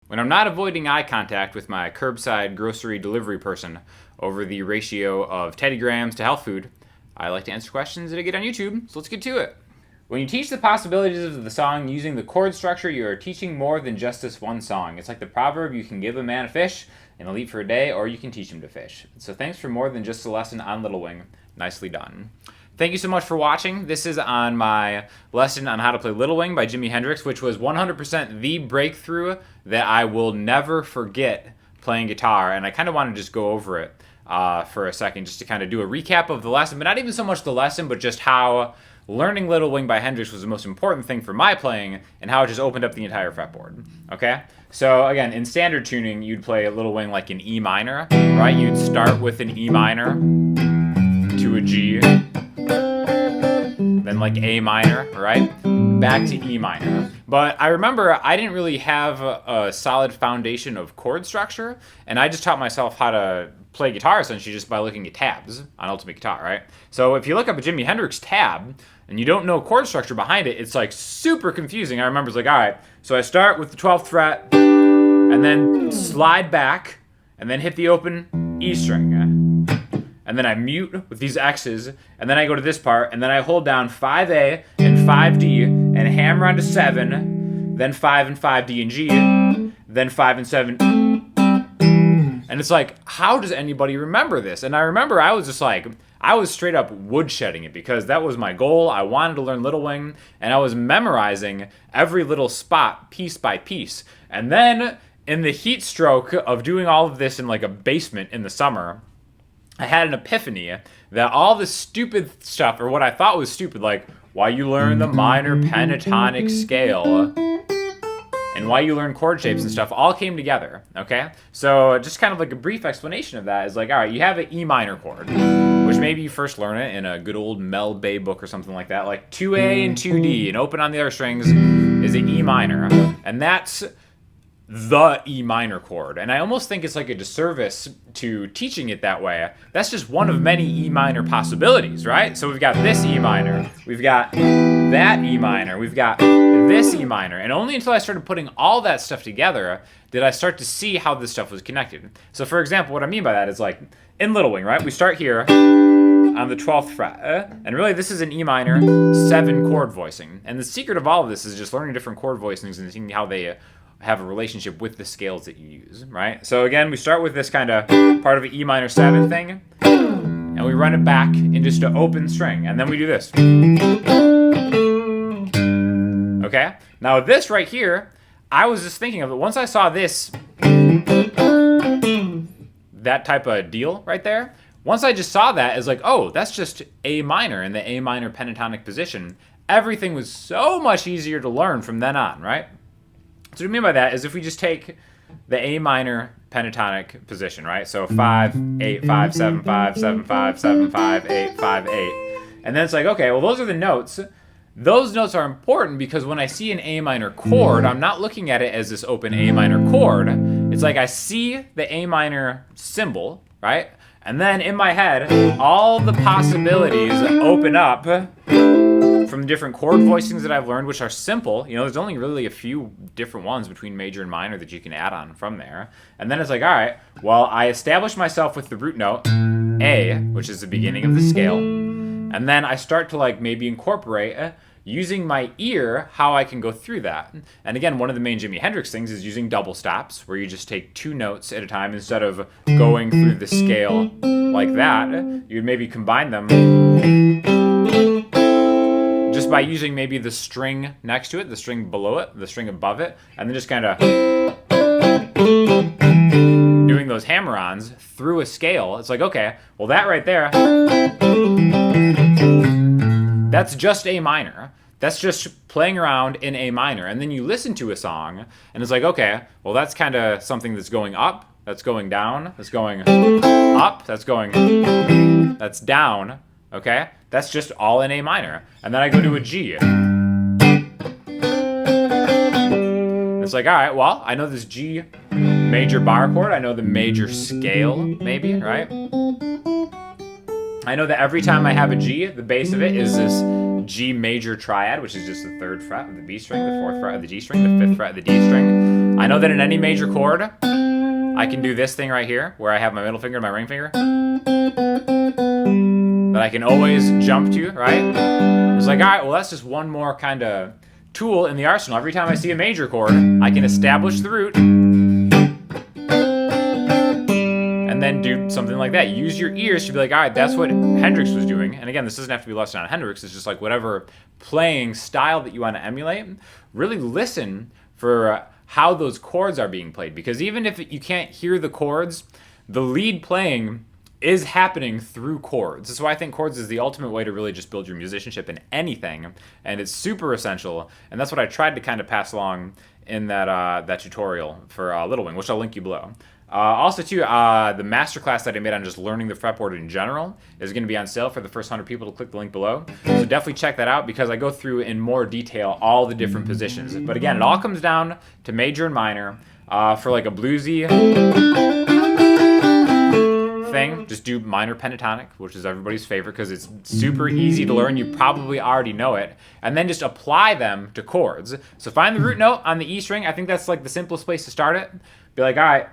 when I'm not avoiding eye contact with my curbside grocery delivery person over the ratio of teddygrams to health food, I like to answer questions that I get on YouTube, so let's get to it. When you teach the possibilities of the song using the chord structure, you are teaching more than just this one song. It's like the proverb, you can give a man a fish and he'll eat for a day, or you can teach him to fish. So thanks for more than just a lesson on Little Wing. Nicely done. Thank you so much for watching. This is on my lesson on how to play Little Wing by Jimi Hendrix, which was 100% the breakthrough that I will never forget playing guitar, and I kind of want to just go over it for a second, just to kind of do a recap of the lesson, but not even so much the lesson, but just how learning Little Wing by Hendrix was the most important thing for my playing, and how it just opened up the entire fretboard, okay? So again, in standard tuning, you'd play Little Wing like in E minor, right? You'd start with an E minor to a G, then like A minor, right? Back to E minor. But I remember I didn't really have a solid foundation of chord structure, and I just taught myself how to play guitar essentially just by looking at tabs on Ultimate Guitar, right? So if you look up a Jimi Hendrix tab and you don't know chord structure behind it, it's like super confusing. I remember it's like, all right, so I start with the 12th fret and then slide back and then hit the open E string. And then I mute with these X's, and then I go to this part, and then I hold down 5A and 5D, and hammer onto 7, then 5 and 5D and G, then 5 and 7. And it's like, how does anybody remember this? And I remember I was just like, I was straight up woodshedding it, because that was my goal. I wanted to learn Little Wing, and I was memorizing every little spot piece by piece. And then, in the heat stroke of doing all of this in like a basement in the summer, I had an epiphany that all this stupid stuff, or what I thought was stupid, like why you learn the minor pentatonic scale and why you learn chord shapes and stuff, all came together, okay? So just kind of like a brief explanation of that is like, all right, you have an E minor chord, which maybe you first learn it in a good old Mel Bay book or something like that, like 2A and 2D, and open on the other strings is an E minor, and that's the E minor chord. And I almost think it's like a disservice to teaching it that way. That's just one of many E minor possibilities, right? So we've got this E minor, we've got that E minor, we've got this E minor, and only until I started putting all that stuff together did I start to see how this stuff was connected. So for example, what I mean by that is like in Little Wing, right? We start here on the 12th fret, and really this is an E minor 7 chord voicing. And the secret of all of this is just learning different chord voicings and seeing how they have a relationship with the scales that you use, right? So again, we start with this kind of part of an E minor 7 thing, and we run it back in just an open string, and then we do this. Okay? Now this right here, I was just thinking of it, once I saw this, that type of deal right there, once I just saw that, it's like, oh, that's just A minor in the A minor pentatonic position. Everything was so much easier to learn from then on, right? So what I mean by that is if we just take the A minor pentatonic position, right? So 5, 8, 5, 7, 5, 7, 5, 7, 5, 8, 5, 8. And then it's like, okay, well, those are the notes. Those notes are important because when I see an A minor chord, I'm not looking at it as this open A minor chord. It's like I see the A minor symbol, right? And then in my head, all the possibilities open up from different chord voicings that I've learned, which are simple. You know, there's only really a few different ones between major and minor that you can add on from there. And then it's like, all right, well, I establish myself with the root note, A, which is the beginning of the scale. And then I start to like maybe incorporate, using my ear, how I can go through that. And again, one of the main Jimi Hendrix things is using double stops, where you just take 2 notes at a time instead of going through the scale like that. You'd maybe combine them just by using maybe the string next to it, the string below it, the string above it, and then just kind of doing those hammer-ons through a scale. It's like, okay, well that right there, that's just A minor. That's just playing around in A minor. And then you listen to a song, and it's like, okay, well that's kind of something that's going up, that's going down, that's going up, that's going, that's down, okay? That's just all in A minor. And then I go to a G. It's like, all right, well, I know this G major bar chord. I know the major scale, maybe, right? I know that every time I have a G, the base of it is this G major triad, which is just the 3rd fret of the B string, the 4th fret of the G string, the 5th fret of the D string. I know that in any major chord, I can do this thing right here, where I have my middle finger and my ring finger, that I can always jump to, right? It's like, all right, well, that's just one more kind of tool in the arsenal. Every time I see a major chord, I can establish the root, and then do something like that. Use your ears to be like, all right, that's what Hendrix was doing. And again, this doesn't have to be a lesson on Hendrix. It's just like whatever playing style that you want to emulate. Really listen for how those chords are being played. Because even if you can't hear the chords, the lead playing is happening through chords. So I think chords is the ultimate way to really just build your musicianship in anything. And it's super essential. And that's what I tried to kind of pass along in that tutorial for Little Wing, which I'll link you below. Also, too, the masterclass that I made on just learning the fretboard in general is going to be on sale for the first 100 people to click the link below. So definitely check that out because I go through in more detail all the different positions. But again, it all comes down to major and minor. For like a bluesy thing, just do minor pentatonic, which is everybody's favorite because it's super easy to learn. You probably already know it. And then just apply them to chords. So find the root note on the E string. I think that's like the simplest place to start it. Be like, all right,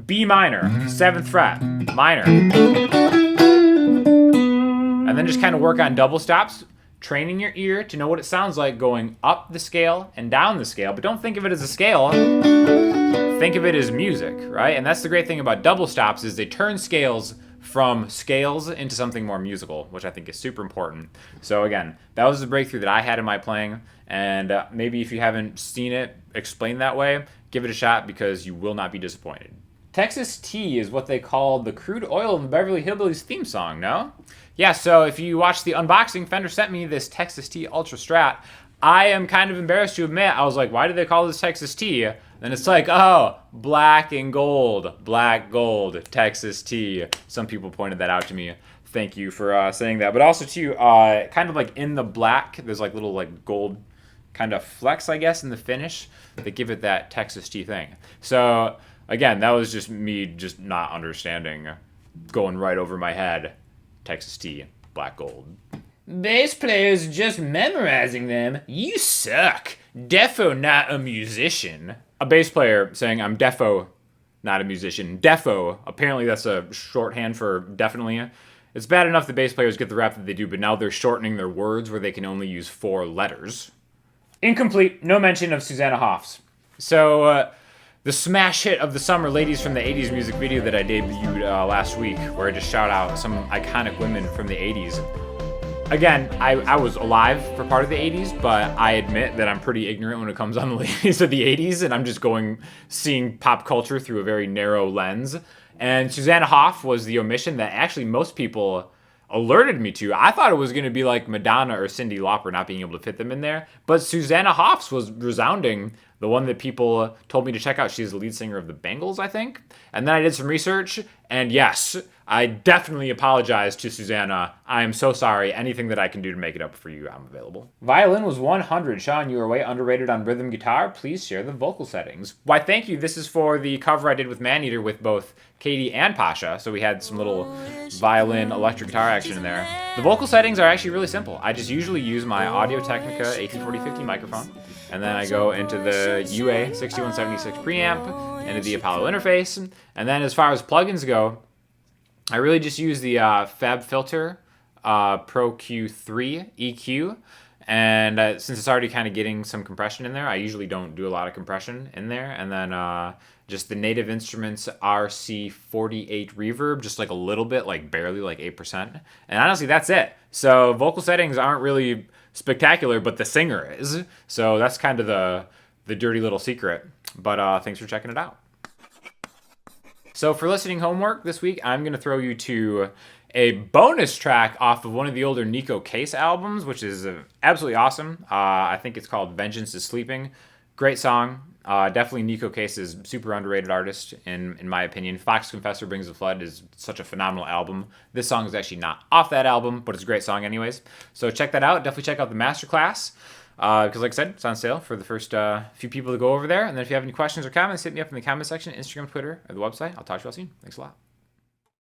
B minor, 7th fret, minor. And then just kind of work on double stops, training your ear to know what it sounds like going up the scale and down the scale. But don't think of it as a scale. Think of it as music, right? And that's the great thing about double stops is they turn scales from scales into something more musical, which I think is super important. So again, that was the breakthrough that I had in my playing. And maybe if you haven't seen it explained that way, give it a shot because you will not be disappointed. Texas Tea is what they call the crude oil in the Beverly Hillbillies theme song, no? Yeah, so if you watch the unboxing, Fender sent me this Texas Tea Ultra Strat. I am kind of embarrassed to admit, I was like, why do they call this Texas Tea? Then it's like, oh, black and gold, black gold, Texas Tea. Some people pointed that out to me. Thank you for saying that. But also too, kind of like in the black, there's like little like gold kind of flecks, I guess, in the finish that give it that Texas Tea thing. So again, that was just me just not understanding, going right over my head. Texas Tea, black gold. Bass players just memorizing them. You suck. Defo not a musician. A bass player saying I'm defo not a musician. Defo, apparently that's a shorthand for definitely. It's bad enough the bass players get the rap that they do, but now they're shortening their words where they can only use 4 letters. Incomplete, no mention of Susanna Hoffs. So, the smash hit of the summer, Ladies from the 80s music video that I debuted last week, where I just shout out some iconic women from the 80s. Again, I was alive for part of the 80s, but I admit that I'm pretty ignorant when it comes on the ladies of the 80s, and I'm just seeing pop culture through a very narrow lens. And Susanna Hoff was the omission that actually most people alerted me to. I thought it was going to be like Madonna or Cyndi Lauper not being able to fit them in there, but Susanna Hoffs was resounding, the one that people told me to check out. She's the lead singer of the Bangles, I think. And then I did some research, and yes, I definitely apologize to Susanna. I am so sorry. Anything that I can do to make it up for you, I'm available. Violin was 100. Sean, you are way underrated on rhythm guitar. Please share the vocal settings. Why, thank you. This is for the cover I did with Maneater with both Katie and Pasha, so we had some little violin electric guitar action in there. The vocal settings are actually really simple. I just usually use my Audio-Technica AT4050 microphone, and then I go into the UA 6176 preamp, into the Apollo interface, and then as far as plugins go, I really just use the Fab Filter Pro Q3 EQ, and since it's already kind of getting some compression in there, I usually don't do a lot of compression in there, and then just the Native Instruments RC48 reverb, just like a little bit, like barely, like 8%, and honestly, that's it. So vocal settings aren't really spectacular, but the singer is, so that's kind of the dirty little secret, but thanks for checking it out. So for listening homework this week, I'm going to throw you to a bonus track off of one of the older Nico Case albums, which is absolutely awesome. I think it's called Vengeance is Sleeping. Great song. Definitely Nico Case is super underrated artist, in my opinion. Fox Confessor Brings the Flood is such a phenomenal album. This song is actually not off that album, but it's a great song anyways. So check that out. Definitely check out the masterclass. Because like I said, it's on sale for the first few people to go over there. And then if you have any questions or comments, hit me up in the comment section, Instagram, Twitter, or the website. I'll talk to you all soon. Thanks a lot.